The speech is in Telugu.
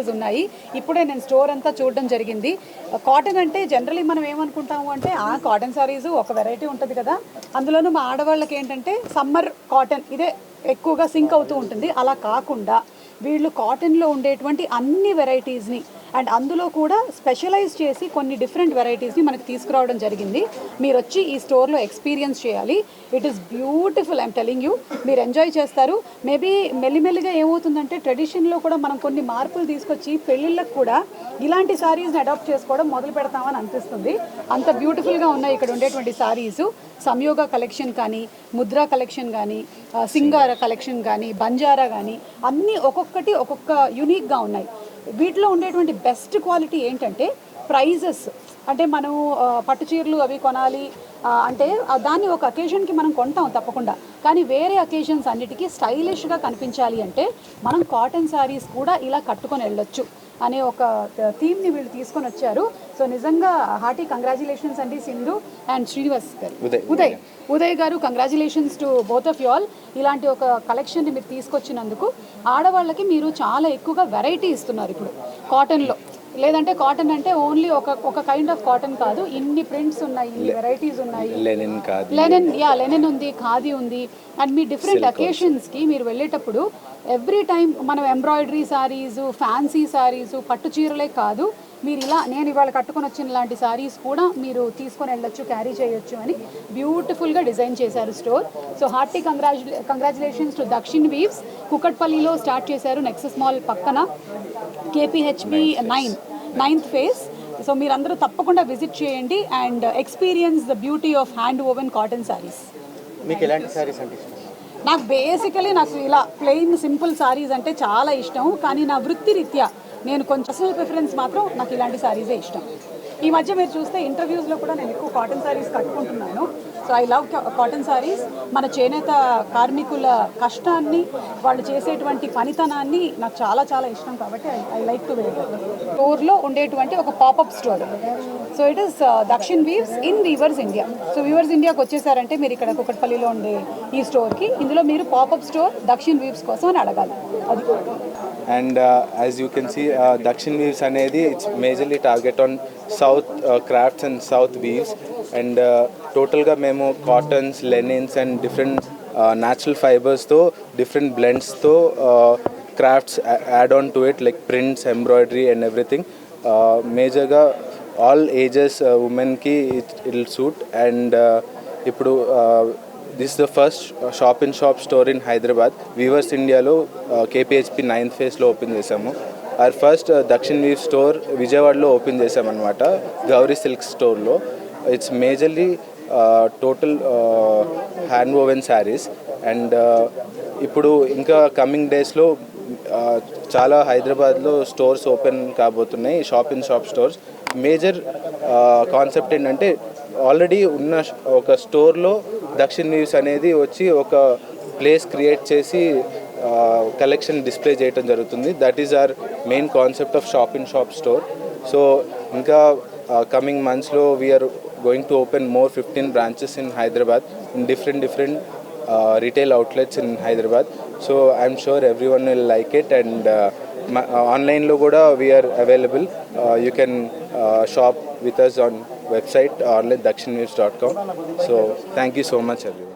మోడల్స్ ఉన్నాయి. ఇప్పుడే నేను స్టోర్ అంతా చూడడం జరిగింది. కాటన్ అంటే జనరలీ మనం ఏమనుకుంటాము అంటే కాటన్ సారీస్ ఒక వెరైటీ ఉంటుంది కదా, అందులోనూ మా ఆడవాళ్ళకి ఏంటంటే సమ్మర్ కాటన్ ఇదే ఎక్కువగా సింక్ అవుతూ ఉంటుంది. అలా కాకుండా వీళ్ళు కాటన్లో ఉండేటువంటి అన్ని వెరైటీస్ని అండ్ అందులో కూడా స్పెషలైజ్ చేసి కొన్ని డిఫరెంట్ వెరైటీస్ని మనకు తీసుకురావడం జరిగింది. మీరు వచ్చి ఈ స్టోర్లో ఎక్స్పీరియన్స్ చేయాలి. It is beautiful, I'm telling you. మీరు ఎంజాయ్ చేస్తారు. మేబీ మెల్లిమెల్లిగా ఏమవుతుందంటే ట్రెడిషన్లో కూడా మనం కొన్ని మార్పులు తీసుకొచ్చి పెళ్ళిళ్ళకు కూడా ఇలాంటి సారీస్ని అడాప్ట్ చేసుకోవడం మొదలు పెడతామని అనిపిస్తుంది. అంత బ్యూటిఫుల్గా ఉన్నాయి ఇక్కడ ఉండేటువంటి సారీసు. సంయోగ కలెక్షన్ కానీ, ముద్రా కలెక్షన్ కానీ, సింగార కలెక్షన్ కానీ, బంజారా కానీ అన్నీ ఒక్కొక్కటి ఒక్కొక్క యూనిక్గా ఉన్నాయి. వీటిలో ఉండేటువంటి బెస్ట్ క్వాలిటీ ఏంటంటే ప్రైజెస్. అంటే మనం పట్టు చీరలు అవి కొనాలి అంటే దాన్ని ఒక అకేషన్కి మనం కొంటాం తప్పకుండా, కానీ వేరే అకేషన్స్ అన్నిటికీ స్టైలిష్గా కనిపించాలి అంటే మనం కాటన్ శారీస్ కూడా ఇలా కట్టుకొని వెళ్ళొచ్చు అనే ఒక థీమ్ని వీళ్ళు తీసుకొని వచ్చారు. సో నిజంగా హార్టీ కంగ్రాచులేషన్స్ అండి సింధు అండ్ శ్రీనివాస్ గారు, ఉదయ్ గారు, congratulations to both of you all. ఇలాంటి ఒక కలెక్షన్ని మీరు తీసుకొచ్చినందుకు ఆడవాళ్ళకి మీరు చాలా ఎక్కువగా వెరైటీ ఇస్తున్నారు ఇప్పుడు కాటన్లో. లేదంటే కాటన్ అంటే ఓన్లీ ఒక కైండ్ ఆఫ్ కాటన్ కాదు, ఇన్ని ప్రింట్స్ ఉన్నాయి, ఇన్ని వెరైటీస్ ఉన్నాయి. లెనిన్ ఉంది, ఖాదీ ఉంది. అండ్ మీ డిఫరెంట్ అకేషన్స్కి మీరు వెళ్ళేటప్పుడు ఎవ్రీ టైం మనం ఎంబ్రాయిడరీ శారీస్, ఫ్యాన్సీ శారీస్, పట్టు చీరలే కాదు, మీరు ఇలా నేను ఇవాళ కట్టుకొని వచ్చిన లాంటి శారీస్ కూడా మీరు తీసుకొని వెళ్ళొచ్చు, క్యారీ చేయొచ్చు అని బ్యూటిఫుల్గా డిజైన్ చేశారు store. So hearty congratulations to Dakshin weaves. కుకట్పల్లిలో స్టార్ట్ చేశారు, నెక్సస్ మాల్ పక్కన, KPHB 9th phase. సో మీరందరూ తప్పకుండా విజిట్ చేయండి and experience the beauty of hand woven cotton saris. మీకు ఎలాంటి శారీస్ అంటే ఇష్టం? నాకు బేసికలీ ఇలా ప్లెయిన్ సింపుల్ శారీస్ అంటే చాలా ఇష్టం, కానీ నా వృత్తి రీత్యా నేను కొంచెం పర్సనల్ ప్రిఫరెన్స్ మాత్రం నాకు ఇలాంటి శారీసే ఇష్టం. ఈ మధ్య మీరు చూస్తే ఇంటర్వ్యూస్లో కూడా నేను ఎక్కువ కాటన్ శారీస్ కట్టుకుంటున్నాను. So I love cotton saris. మన చేనేత కార్మికుల కష్టాన్ని, వాళ్ళు చేసేటువంటి పనితనాన్ని నాకు చాలా చాలా ఇష్టం కాబట్టి ఐ లైక్ టు వేర్. స్టోర్లో ఉండేటువంటి ఒక popup store. So it is Dakshin weaves in weavers India. So weavers ఇండియాకి వచ్చేసారంటే మీరు ఇక్కడ కుకట్పల్లిలో ఉండే ఈ స్టోర్కి, ఇందులో మీరు పాపప్ స్టోర్ దక్షిణ్ వీవ్స్ కోసం అని అడగాలి. అది and as you can see Dakshin Weaves anedi it's majorly target on south crafts and south weaves and total ga memo cottons, linens and different natural fibers tho different blends tho crafts add on to it like prints, embroidery and everything. Major ga all ages women ki it will suit and ippudu this is the first shop store in Hyderabad. Weavers India lo KPHB 9th phase lo open chesamu. Our first Dakshin Weave store Vijayawada lo open chesam anamata, Gauri Silk store lo. It's majorly total hand woven sarees and ఇప్పుడు ఇంకా కమింగ్ డేస్లో చాలా హైదరాబాద్లో స్టోర్స్ ఓపెన్ కాబోతున్నాయి, షాప్ స్టోర్స్. మేజర్ కాన్సెప్ట్ ఏంటంటే ఆల్రెడీ ఉన్న ఒక స్టోర్లో దక్షిణ్ వీవ్స్ అనేది వచ్చి ఒక ప్లేస్ క్రియేట్ చేసి కలెక్షన్ డిస్ప్లే చేయడం జరుగుతుంది. That is our main concept of shop store. So ఇంకా కమింగ్ మంత్స్లో we are going to open more 15 branches in Hyderabad in different retail outlets in Hyderabad. So I'm sure everyone will like it and online lo kuda we are available. You can shop with us on website online dakshinweaves.com. So thank you so much everyone.